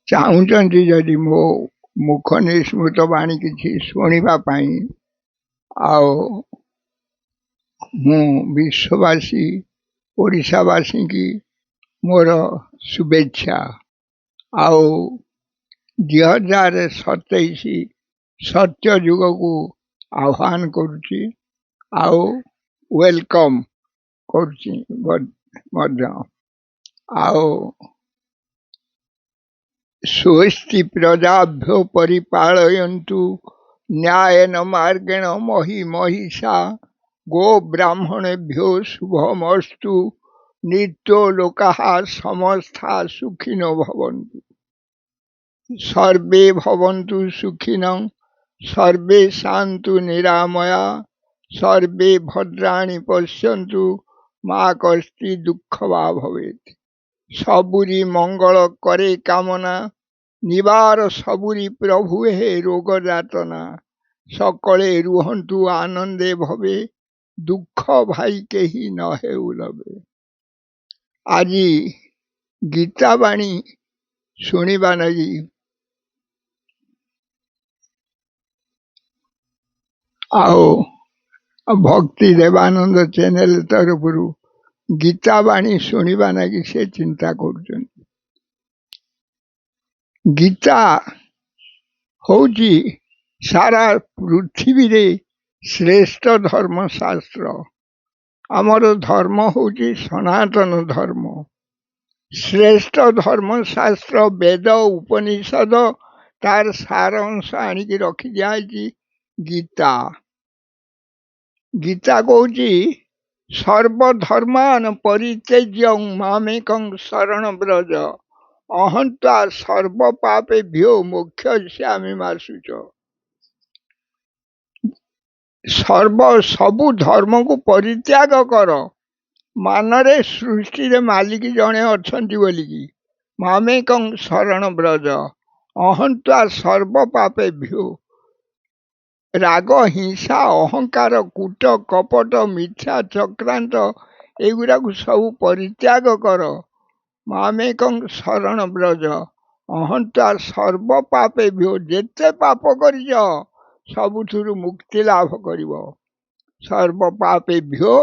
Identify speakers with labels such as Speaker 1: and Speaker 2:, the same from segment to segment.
Speaker 1: ଚାହୁଁଛନ୍ତି ଯଦି ମୋ ମୁଖ ନିଃସୃତ ବାଣୀ କିଛି ଶୁଣିବା ପାଇଁ, ଆଉ ମୁଁ ବିଶ୍ୱବାସୀ ଓଡ଼ିଶାବାସୀକି ମୋର ଶୁଭେଚ୍ଛା। ଆଉ 2027 ସତ୍ୟ ଯୁଗକୁ ଆହ୍ୱାନ କରୁଛି, ଆଉ ୱେଲକମ୍ କରୁଛି ମଧ୍ୟ। ଆଉ ସ୍ୱସ୍ତି ପ୍ରଜାଭ୍ୟୋ ପରିପାଳୟନ୍ତୁ ନ୍ୟାୟେନ ମାର୍ଗେଣ ମହି ମହିଷା ଗୋ ବ୍ରାହ୍ମଣେଭ୍ୟୋ ଶୁଭମସ୍ତୁ ନିତ୍ୟୋ ଲୋକାଃ ସମସ୍ତା ସୁଖିନୋ ଭବନ୍ତୁ। सर्वे भवन्तु सुखिनः सर्वे शान्तु निरामया सर्वे भद्राणि पश्यन्तु मा कश्चित् दुःखवा भवेत्। सबुरी मंगल करे कामना निवार सबुरी प्रभु हे रोग जातना सकले रुहन्तु आनंदे भवे दुख भाई केही न हेउ लबे। आज गीता बाणी शुणिबा लगी आओ भक्ति देवानंद चैनल तरफ गीता बाणी शुणिबा लगी से चिंता कर। गीता होची सारा पृथ्वी रे श्रेष्ठ धर्मशास्त्र। आमर धर्म होची सनातन धर्म। श्रेष्ठ धर्मशास्त्र वेद उपनिषद तार सारांश आनिकी रखी दिया गीता। गीता कहूची सर्वधर्मान परित्यज्य मामेकं शरण व्रज अहं त्वा सर्व पापेभ्यो मोक्षयिष्यामि मा शुच। सबु धर्म को परित्याग कर मानरे सृष्टि रे मालिक जने अछंती बोलिकी मामेकं शरण व्रज अहं त्वा सर्व पापेभ्यो राग हिंसा अहंकार कूट कपट मिथ्या चक्रांत एगुरा को सब परित्याग कर मामेकं शरण व्रज अहं त्वा सर्व पापेभ्यो जेते पाप करिज सबुथुरु मुक्ति लाभ करिव सर्व पापेभ्यो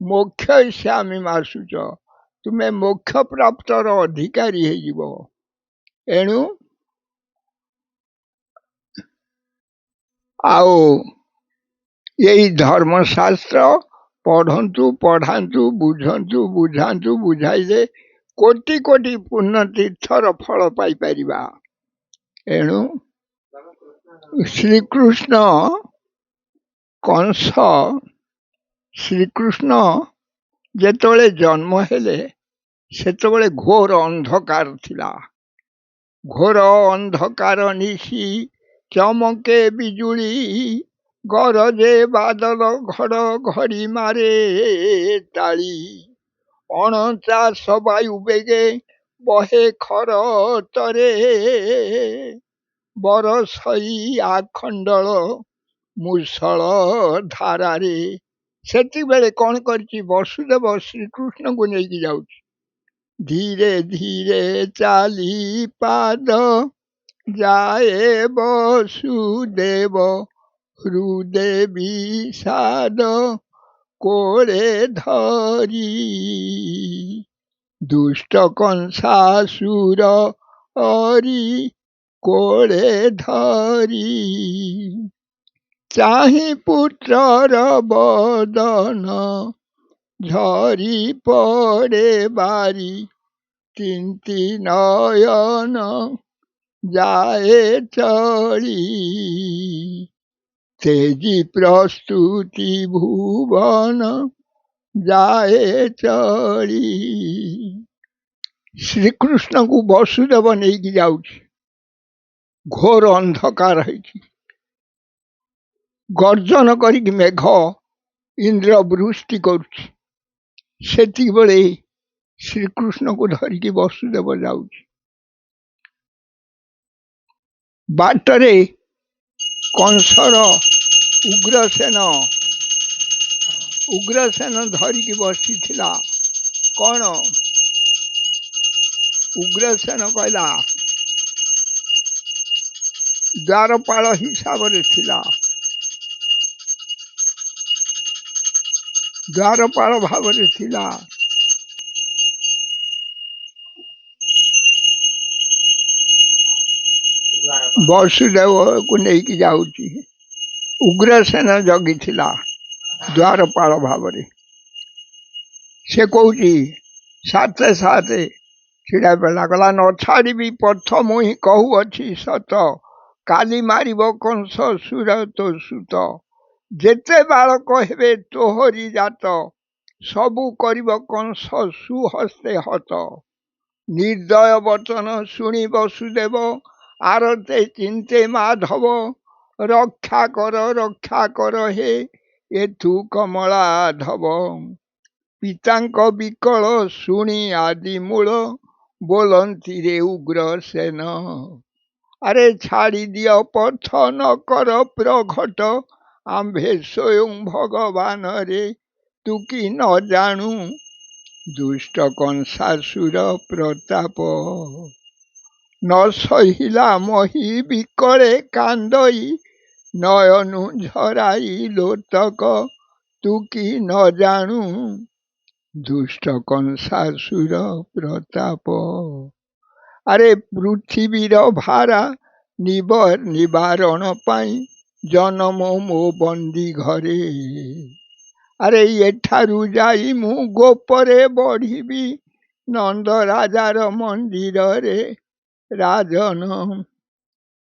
Speaker 1: मोक्षयिष्यामि मा शुच। तुम्हें मोक्ष प्राप्तर अधिकारी हे जीव। एणु आओ यही धर्मशास्त्र पढ़ंतु पढ़ांतु बुझंतु बुझांतु बुझाइले कोटि कोटि पुण्य तीर्थर फल पाई परिबा। एणु श्रीकृष्ण कंस श्रीकृष्ण जेतोले जन्म हेले सेतोले घोर अंधकार थिला। घोर अंधकार निशी चमके बिजुली गरजे बादल घड़ घड़ी मारे ताली अणचाश वायु बेगे बहे खर तरे बरसई आखंडल मूषल धारारे। सेति बेले कौन करची वसुदेव श्रीकृष्ण को लेकी जाउची। धीरे धीरे चाली पाद जाए वसुदेव हृदय विषाद कोरे धरी दुष्ट कंसासुर हरि कोरे धरी चाहि पुत्रर बदन झरी पड़े बारी तिंती नयन जाए चली तेजी प्रस्तुति भुवन जाए चली। श्रीकृष्ण को वसुदेव नहीं की जाउची। घोर अंधकार है गर्जन करिक मेघ इंद्र वृष्टि करुची। सेति बेले श्रीकृष्ण को धरिकी वसुदेव जाउची। बाटरे कंसर उग्रसेन धरिकी बसी थिला। कौन उग्रसेन कहला ଦ୍ୱାରପାଳ ହିସାବରେ ଥିଲା। ଦ୍ୱାରପାଳ ଭାବରେ ଥିଲା। ବସୁଦେବକୁ ନେଇକି ଯାଉଛି। ଉଗ୍ରସେନ ଜଗିଥିଲା ଦ୍ୱାରପାଳ ଭାବରେ। ସେ କହୁଛି ସାତେ ସାତେ ଛିଡ଼ା ବେଳା ଗଲା, ନ ଛାଡ଼ିବି ପଥ ମୁହିଁ କହୁଅଛି ସତ, କାଲି ମାରିବ କଂସ ସୁର ତୋ ସୁତ। ଯେତେ ବାଳକ ହେବେ ତୋହରି ଜାତ, ସବୁ କରିବ କଂସ ସୁହସ୍ତେ ହତ। ନିର୍ଦ୍ଦୟ ବଚନ ଶୁଣି ବସୁଦେବ, ଆରତେ ଚିନ୍ତେ ମାଧବ। ରକ୍ଷା କର ହେ ଏଥୁ କମଳାଧବ। ପିତାଙ୍କ ବିକଳ ଶୁଣି ଆଦି ମୂଳ, ବୋଲନ୍ତି ରେ ଉଗ୍ରସେନ। ଆରେ ଛାଡ଼ି ଦିଅ ପଥ ନ କର ପ୍ରଘଟ, ଆମ୍ଭେ ସ୍ୱୟଂ ଭଗବାନ ରେ ତୁ କି ନ ଜାଣୁ, ଦୁଷ୍ଟ କଂସାସୁର ପ୍ରତାପ। ନ ସହିଲା ମହି ବିକଳେ କାନ୍ଦଇ, ନୟନୁ ଝରାଇ ଲୋତକ ତୁ କି ନ ଜାଣୁ, ଦୁଷ୍ଟ କଂସାସୁର ପ୍ରତାପ। ଆରେ ପୃଥିବୀର ଭାରା ନିବାରଣ ପାଇଁ ଜନମ ମୋ ବନ୍ଦୀ ଘରେ। ଆରେ ଏଠାରୁ ଯାଇ ମୁଁ ଗୋପରେ ବଢ଼ିବି, ନନ୍ଦ ରାଜାର ମନ୍ଦିରରେ ରାଜନ।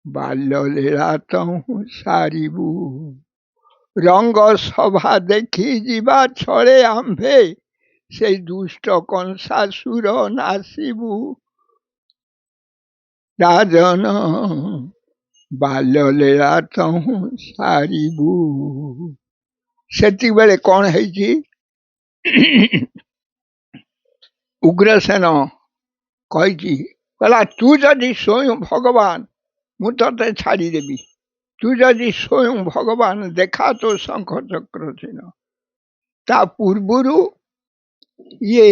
Speaker 1: ବାଲ୍ୟଲୀଳା ତହୁଁ ସାରିବୁ, ରଙ୍ଗ ସଭା ଦେଖି ଯିବା ଛଳେ ଆମ୍ଭେ, ସେଇ ଦୁଷ୍ଟ କଂସାସୁର ନାସିବୁ ରାଜନ। ବାଲ୍ୟଲୀଳା ତହୁଁ ସାରିବୁ। ସେତିକିବେଳେ କ'ଣ ହେଇଛି? ଉଗ୍ରସେନ କହିଛି, କହିଲା ତୁ ଯଦି ସ୍ୱୟଂ ଭଗବାନ ମୁଁ ତତେ ଛାଡ଼ିଦେବି। ତୁ ଯଦି ସ୍ୱୟଂ ଭଗବାନ ଦେଖା ତୋ ଶଙ୍ଖ ଚକ୍ର ଚିହ୍ନ। ତା ପୂର୍ବରୁ ଇଏ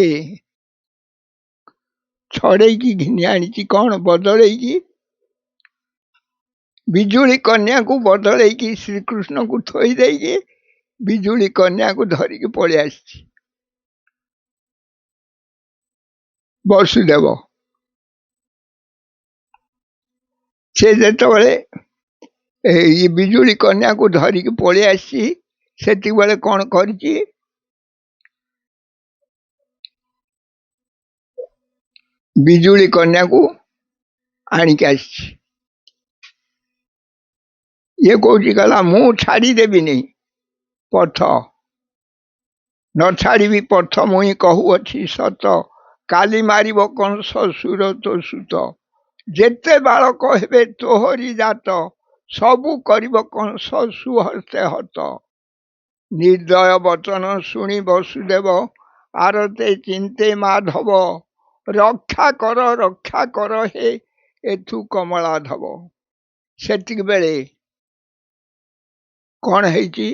Speaker 1: ଛଡ଼େଇକି ଘିନି ଆଣିଛି କ'ଣ ବଦଳେଇକି? ବିଜୁଳି କନ୍ୟାକୁ ବଦଳେଇକି ଶ୍ରୀକୃଷ୍ଣଙ୍କୁ ଥୋଇ ଦେଇକି ବିଜୁଳି କନ୍ୟାକୁ ଧରିକି ପଳେଇ ଆସିଛି ବସୁଦେବ। ସେ ଯେତେବେଳେ ଏଇ ବିଜୁଳି କନ୍ୟାକୁ ଧରିକି ପଳେଇ ଆସିଛି, ସେତିକିବେଳେ କ'ଣ କରିଛି? ବିଜୁଳି କନ୍ୟାକୁ ଆଣିକି ଆସିଛି। ଇଏ କହୁଛି, କହିଲା ମୁଁ ଛାଡ଼ିଦେବିନି ପଥ, ନ ଛାଡ଼ିବି ପଥ ମୁଇଁ କହୁଅଛି ସତ, କାଲି ମାରିବ କଂସ ସୁର ତୋ ସୁତ। ଯେତେ ବାଳକ ହେବେ ତୋହରି ଜାତ, ସବୁ କରିବ କଂସ ସୁହସ୍ତେ ହତ। ନିର୍ଦ୍ଦୟ ବଚନ ଶୁଣି ବସୁଦେବ, ଆରତେ ଚିନ୍ତେ ମାଧବ। ରକ୍ଷା କର ହେ ଏଥୁ କମଳାଧବ। ସେତିକି ବେଳେ କ'ଣ ହେଇଛି?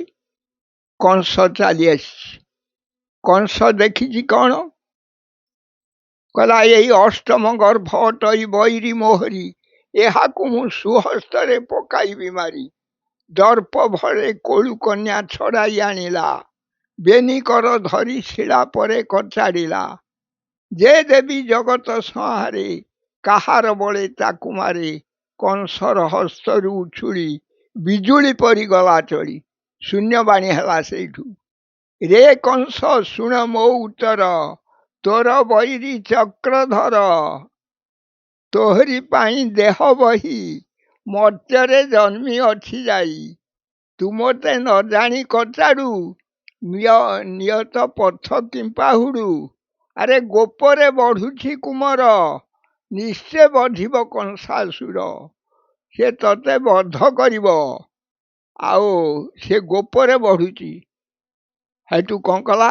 Speaker 1: କଂସ ଚାଲି ଆସିଛି। କଂସ ଦେଖିଛି କ'ଣ? କହିଲା ଏଇ ଅଷ୍ଟମ ଗର୍ଭ ଅଟଇ ବୈରୀ ମୋହରି, ଏହାକୁ ମୁଁ ସୁହସ୍ତରେ ପକାଇବି ମାରି। ଦର୍ପ ଭରେ କୋଳୁ କନ୍ୟା ଛଡ଼ାଇ ଆଣିଲା, ବେନିକର ଧରି ଶିଳା ପରେ କଚାଡ଼ିଲା। ଯେ ଦେବୀ ଜଗତ ସଂହାରେ, କାହାର ବଳେ ତାକୁ ମାରେ। କଂସର ହସ୍ତରୁ ଉଛୁଳି ବିଜୁଳି ପରି ଗଲା ଚଳି। ଶୂନ୍ୟବାଣୀ ହେଲା ସେଇଠୁ। ରେ କଂସ ଶୁଣ ମୋ ଉତ୍ତର, ତୋର ବୈରୀ ଚକ୍ରଧର। ତୋହରି ପାଇଁ ଦେହ ବହି ମର୍ତ୍ତ୍ୟରେ ଜନ୍ମି ଅଛି ଯାଇ। ତୁ ମୋତେ ନ ଜାଣି କଚାଡ଼ୁ, ନିୟତ ପଥ କିମ୍ପାହୁଡ଼ୁ। ଆରେ ଗୋପରେ ବଢ଼ୁଛି କୁମର, ନିଶ୍ଚେ ବଧିବ କଂସାସୁର। ସେ ତତେ ବଧ କରିବ, ଆଉ ସେ ଗୋପରେ ବଢ଼ୁଛି। ହେଠୁ କ'ଣ କଲା?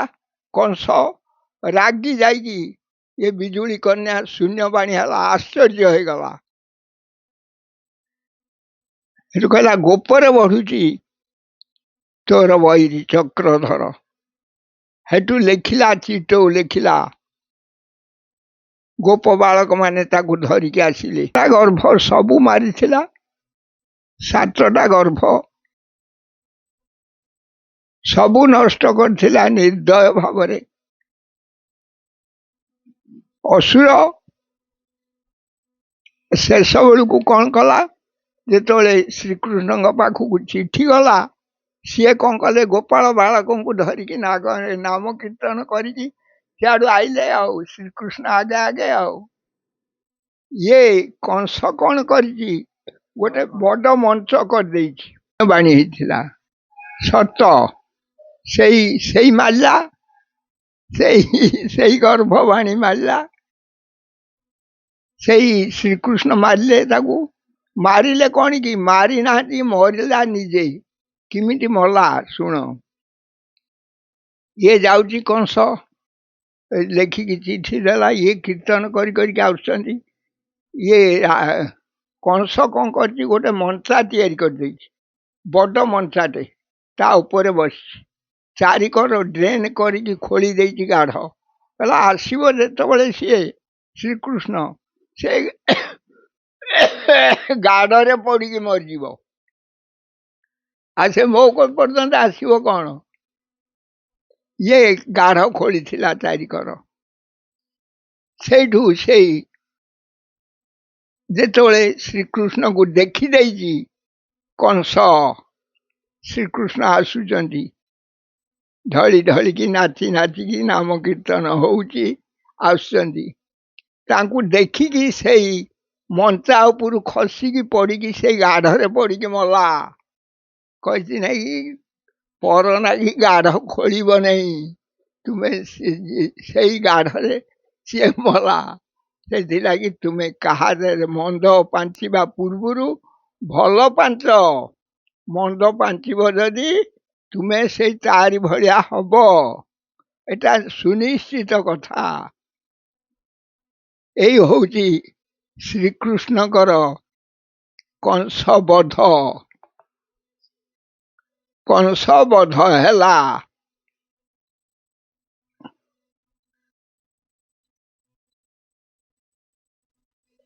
Speaker 1: କଂସ ରାଗି ଯାଇକି ଏ ବିଜୁଳି କନ୍ୟା ଶୂନ୍ୟବାଣୀ ହେଲା, ଆଶ୍ଚର୍ଯ୍ୟ ହେଇଗଲା। ସେଠୁ କହିଲା ଗୋପରେ ବଢ଼ୁଛି ତୋର ବୈରୀ ଚକ୍ରଧର। ହେଠୁ ଲେଖିଲା, ଚିଟଉ ଲେଖିଲା। ଗୋପ ବାଳକ ମାନେ ତାକୁ ଧରିକି ଆସିଲେ। ତା ଗର୍ଭ ସବୁ ମାରିଥିଲା, 7ଟା ଗର୍ଭ ସବୁ ନଷ୍ଟ କରିଥିଲା ନିର୍ଦ୍ଦୟ ଭାବରେ। ଅସୁର ଶେଷ ବେଳକୁ କ'ଣ କଲା, ଯେତେବେଳେ ଶ୍ରୀକୃଷ୍ଣଙ୍କ ପାଖକୁ ଚିଠି ଗଲା, ସିଏ କ'ଣ କଲେ, ଗୋପାଳ ବାଳକଙ୍କୁ ଧରିକି ନାମ କୀର୍ତ୍ତନ କରିକି ସିଆଡ଼ୁ ଆଇଲେ। ଆଉ ଶ୍ରୀକୃଷ୍ଣ ଆଗେ ଆଗେ। ଆଉ ଇଏ କଂସ କ'ଣ କରିଛି, ଗୋଟେ ବଡ଼ ମଞ୍ଚ କରିଦେଇଛି। ବାଣୀ ହେଇଥିଲା ସତ, ସେଇ ମାରିଲା, ସେଇ ଗର୍ଭବାଣୀ ମାରିଲା। ସେଇ ଶ୍ରୀକୃଷ୍ଣ ମାରିଲେ ତାକୁ। ମାରିଲେ କ'ଣ କି, ମାରି ନାହାନ୍ତି, ମରିଲା ନିଜେ। କେମିତି ମଲା ଶୁଣ। ଇଏ ଯାଉଛି, କଂସ ଲେଖିକି ଚିଠି ଦେଲା, ଇଏ କୀର୍ତ୍ତନ କରିକି ଆସୁଛନ୍ତି। ଇଏ କଂସ କ'ଣ କରିଛି, ଗୋଟେ ମଞ୍ଚା ତିଆରି କରିଦେଇଛି, ବଡ଼ ମଞ୍ଚାଟେ। ତା ଉପରେ ବସିଛି, ଚାରିକର ଡ୍ରେନ୍ କରିକି ଖୋଳି ଦେଇଛି ଗାଢ଼। କହିଲା ଆସିବ ଯେତେବେଳେ ସିଏ ଶ୍ରୀକୃଷ୍ଣ, ସେ ଗାଢ଼ରେ ପଡ଼ିକି ମରିଯିବ। ଆଉ ସେ ମୋ ପର୍ଯ୍ୟନ୍ତ ଆସିବ କ'ଣ? ଇଏ ଗାଢ଼ ଖୋଳିଥିଲା ଚାରିକର। ସେଇଠୁ ସେଇ ଯେତେବେଳେ ଶ୍ରୀକୃଷ୍ଣକୁ ଦେଖିଦେଇଛି କଂସ, ଶ୍ରୀକୃଷ୍ଣ ଆସୁଛନ୍ତି, ଢଳିକି ନାଚିକି ନାମ କୀର୍ତ୍ତନ ହଉଛି, ଆସୁଛନ୍ତି। ତାଙ୍କୁ ଦେଖିକି ସେଇ ମଞ୍ଚା ଉପରୁ ଖସିକି ପଡ଼ିକି ସେଇ ଗାଢ଼ରେ ପଡ଼ିକି ମଲା। କହିଛି ନାଇଁ, ପର ନାଗି ଗାଢ଼ ଖୋଳିବ ନାହିଁ, ତୁମେ ସେଇ ଗାଢ଼ରେ ସିଏ ମଲା। ସେଥିଲାଗି ତୁମେ କାହାରେ ମନ୍ଦ ପାଞ୍ଚିବା ପୂର୍ବରୁ ଭଲ ପାଞ୍ଚ। ମନ୍ଦ ପାଞ୍ଚିବ ଯଦି ତୁମେ ସେଇ ତାରି ଭଳିଆ ହବ, ଏଟା ସୁନିଶ୍ଚିତ କଥା। ଏଇ ହଉଛି ଶ୍ରୀକୃଷ୍ଣଙ୍କର କଂସ ବଧ ହେଲା।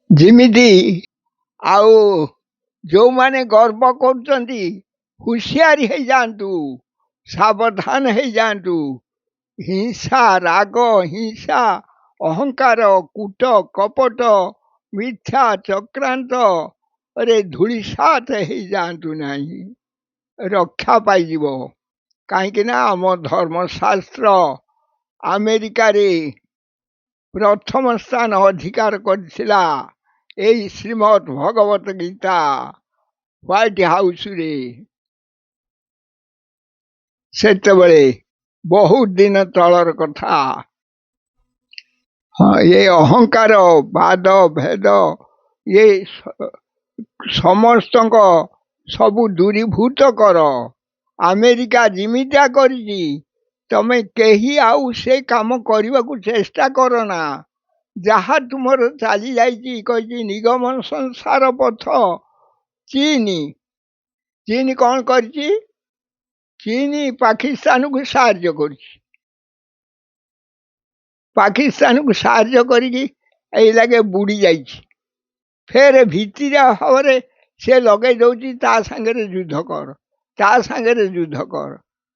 Speaker 1: ଯେମିତି ଆଉ ଯେଉଁମାନେ ଗର୍ବ କରୁଛନ୍ତି, ହୁସିଆରି ହେଇଯାଆନ୍ତୁ, ସାବଧାନ ହେଇଯାଆନ୍ତୁ। ହିଂସା, ରାଗ, ହିଂସା, ଅହଙ୍କାର, କୂଟ, କପଟ, ମିଥ୍ୟା, ଚକ୍ରାନ୍ତରେ ଧୂଳିସାତ ହେଇଯାଆନ୍ତୁ ନାହିଁ, ରକ୍ଷା ପାଇଯିବ। କାହିଁକି ନା ଆମ ଧର୍ମଶାସ୍ତ୍ର ଆମେରିକାରେ ପ୍ରଥମ ସ୍ଥାନ ଅଧିକାର କରିଥିଲା ଏଇ ଶ୍ରୀମଦ୍ ଭଗବତ ଗୀତା ହ୍ୱାଇଟ୍ ହାଉସ୍ରେ। ସେତେବେଳେ ବହୁତ ଦିନ ତଳର କଥା। ଏ ଅହଙ୍କାର, ବାଦ ଭେଦ, ଇଏ ସମସ୍ତଙ୍କ ସବୁ ଦୂରୀଭୂତ କର। ଆମେରିକା ଯେମିତିଆ କରିଛି, ତମେ କେହି ଆଉ ସେ କାମ କରିବାକୁ ଚେଷ୍ଟା କର ନା। ଯାହା ତୁମର ଚାଲି ଯାଇଛି, କହିଛି ନିଗମ ସଂସାର ପଥ। ଚୀନ କ'ଣ କରିଛି, ଚୀନ ପାକିସ୍ତାନକୁ ସାହାଯ୍ୟ କରୁଛି। ପାକିସ୍ତାନକୁ ସାହାଯ୍ୟ କରିକି ଏଇ ଲାଗେ ବୁଡ଼ି ଯାଇଛି। ଫେର ଭିତିରିଆ ଭାବରେ ସେ ଲଗେଇ ଦେଉଛି, ତା ସାଙ୍ଗରେ ଯୁଦ୍ଧ କର, ତା ସାଙ୍ଗରେ ଯୁଦ୍ଧ କର,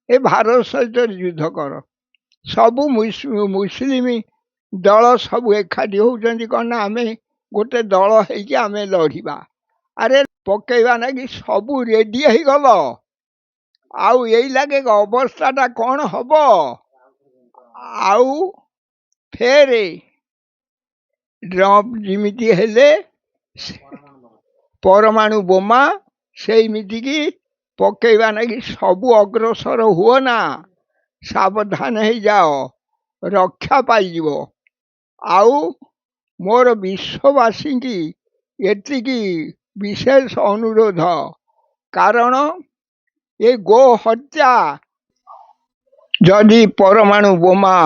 Speaker 1: ଏ ଭାରତ ସହିତ ଯୁଦ୍ଧ କର। ସବୁ ମୁସଲିମ ଦଳ ସବୁ ଏକାଠି ହେଉଛନ୍ତି, କ'ଣ ନା ଆମେ ଗୋଟେ ଦଳ ହେଇକି ଆମେ ଲଢ଼ିବା। ଆରେ ପକେଇବା ନାଗି ସବୁ ରେଡ଼ି ହେଇଗଲ, ଆଉ ଏଇ ଲାଗେ ଅବସ୍ଥାଟା କ'ଣ ହବ? ଆଉ ଫେରେ ଟ୍ରମ୍ପ ଯେମିତି ହେଲେ ପରମାଣୁ ବୋମା, ସେଇମିତିକି ପକେଇବା ନାଗି ସବୁ ଅଗ୍ରସର ହୁଅ ନା, ସାବଧାନ ହେଇଯାଅ, ରକ୍ଷା ପାଇଯିବ। ଆଉ ମୋର ବିଶ୍ୱବାସୀଙ୍କି ଏତିକି ବିଶେଷ ଅନୁରୋଧ, କାରଣ ଏ ଗୋ ହତ୍ୟା, ଯଦି ପରମାଣୁ ବୋମା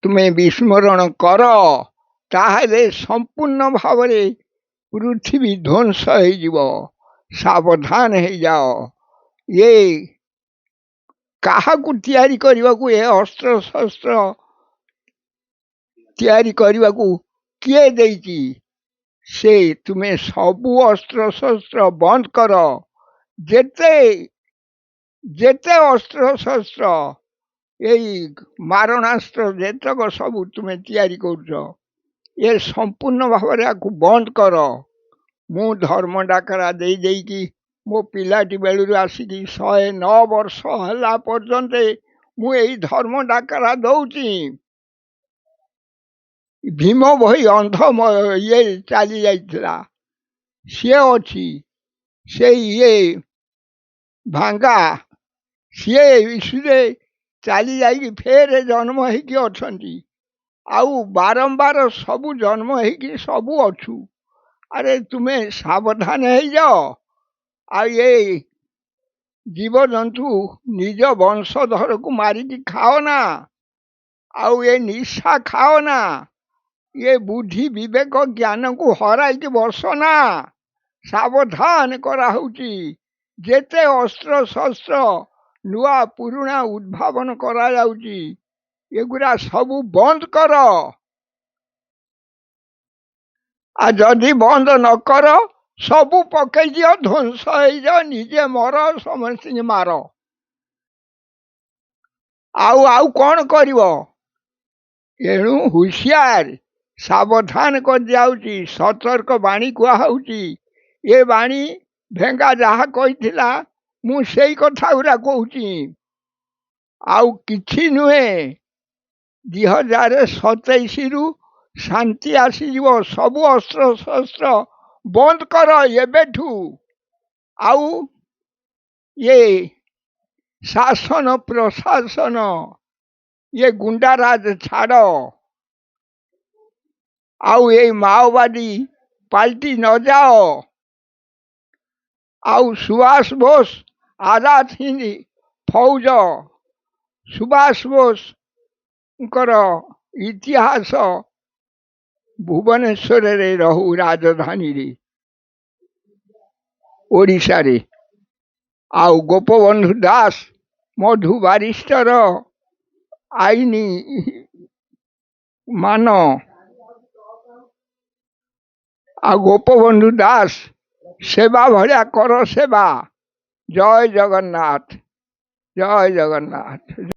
Speaker 1: ତୁମେ ବିସ୍ଫୋରଣ କର, ତାହେଲେ ସମ୍ପୂର୍ଣ୍ଣ ଭାବରେ ପୃଥିବୀ ଧ୍ୱଂସ ହେଇଯିବ। ସାବଧାନ ହେଇଯାଅ। ଏ କାହାକୁ ତିଆରି କରିବାକୁ, ଏ ଅସ୍ତ୍ରଶସ୍ତ୍ର ତିଆରି କରିବାକୁ କିଏ ଦେଇଛି? ସେ ତୁମେ ସବୁ ଅସ୍ତ୍ରଶସ୍ତ୍ର ବନ୍ଦ କର, ଯେତେ ଯେତେ ଅସ୍ତ୍ରଶସ୍ତ୍ର ଏଇ ମାରଣାସ୍ତ୍ର ଯେତକ ସବୁ ତୁମେ ତିଆରି କରୁଛ, ଏ ସମ୍ପୂର୍ଣ୍ଣ ଭାବରେ ଆକୁ ବନ୍ଦ କର। ମୁଁ ଧର୍ମ ଡାକରା ଦେଇକି ମୋ ପିଲାଟି ବେଳରୁ ଆସିକି 109 ବର୍ଷ ହେଲା ପର୍ଯ୍ୟନ୍ତ ମୁଁ ଏଇ ଧର୍ମ ଡାକରା ଦଉଛି। ଭୀମ ଭୋଇ ଅନ୍ଧ ଇଏ ଚାଲି ଯାଇଥିଲା, ସିଏ ଅଛି। ସେ ଇଏ ଭାଙ୍ଗା ସିଏ ଈଶ୍ୱରେ ଚାଲି ଯାଇକି ଫେରେ ଜନ୍ମ ହେଇକି ଅଛନ୍ତି। ଆଉ ବାରମ୍ବାର ସବୁ ଜନ୍ମ ହେଇକି ସବୁ ଅଛୁ। ଆରେ ତୁମେ ସାବଧାନ ହେଇଯାଅ। ଆଉ ଏ ଜୀବଜନ୍ତୁ ନିଜ ବଂଶଧରକୁ ମାରିକି ଖାଅ ନା, ଆଉ ଏ ନିଶା ଖାଅ ନା, ଏ ବୁଦ୍ଧି ବିବେକ ଜ୍ଞାନକୁ ହରାଇକି ବସ ନା। ସାବଧାନ କରାହଉଛି। ଯେତେ ଅସ୍ତ୍ରଶସ୍ତ୍ର ନୂଆ ପୁରୁଣା ଉଦ୍ଭାବନ କରାଯାଉଛି, ଏଗୁଡ଼ା ସବୁ ବନ୍ଦ କର। ଆଉ ଯଦି ବନ୍ଦ ନ କର, ସବୁ ପକେଇ ଦିଅ, ଧ୍ୱଂସ ହେଇଯାଅ, ନିଜେ ମର, ସମସ୍ତଙ୍କୁ ମାର। ଆଉ କ'ଣ କରିବ? ଏଣୁ ହୁସିଆର, ସାବଧାନ କରିଦିଆଉଛି, ସତର୍କ ବାଣୀ କୁହାହଉଛି। ଏ ବାଣୀ ଭେଙ୍ଗା ଯାହା କହିଥିଲା ମୁଁ ସେଇ କଥା ଗୁଡ଼ା କହୁଛି, ଆଉ କିଛି ନୁହେଁ। 2027ରୁ ଶାନ୍ତି ଆସିଯିବ। ସବୁ ଅସ୍ତ୍ରଶସ୍ତ୍ର ବନ୍ଦ କର ଏବେଠୁ। ଆଉ ଇଏ ଶାସନ ପ୍ରଶାସନ, ଇଏ ଗୁଣ୍ଡାରାଜ ଛାଡ଼। ଆଉ ଏଇ ମାଓବାଦୀ ପାଲଟି ନ ଯାଅ। ଆଉ ସୁଭାଷ ବୋଷ ଆଜାଦ ହିନ୍ଦ ଫୌଜ, ସୁଭାଷ ବୋଷଙ୍କର ଇତିହାସ ଭୁବନେଶ୍ୱରରେ ରହୁ, ରାଜଧାନୀରେ ଓଡ଼ିଶାରେ। ଆଉ ଗୋପବନ୍ଧୁ ଦାସ, ମଧୁ ବାରିଷ୍ଟର, ଆଇନ ମାନ, ଆଉ ଗୋପବନ୍ଧୁ ଦାସ ସେବା ଭଳିଆ କର ସେବା। ଜୟ ଜଗନ୍ନାଥ, ଜୟ ଜଗନ୍ନାଥ।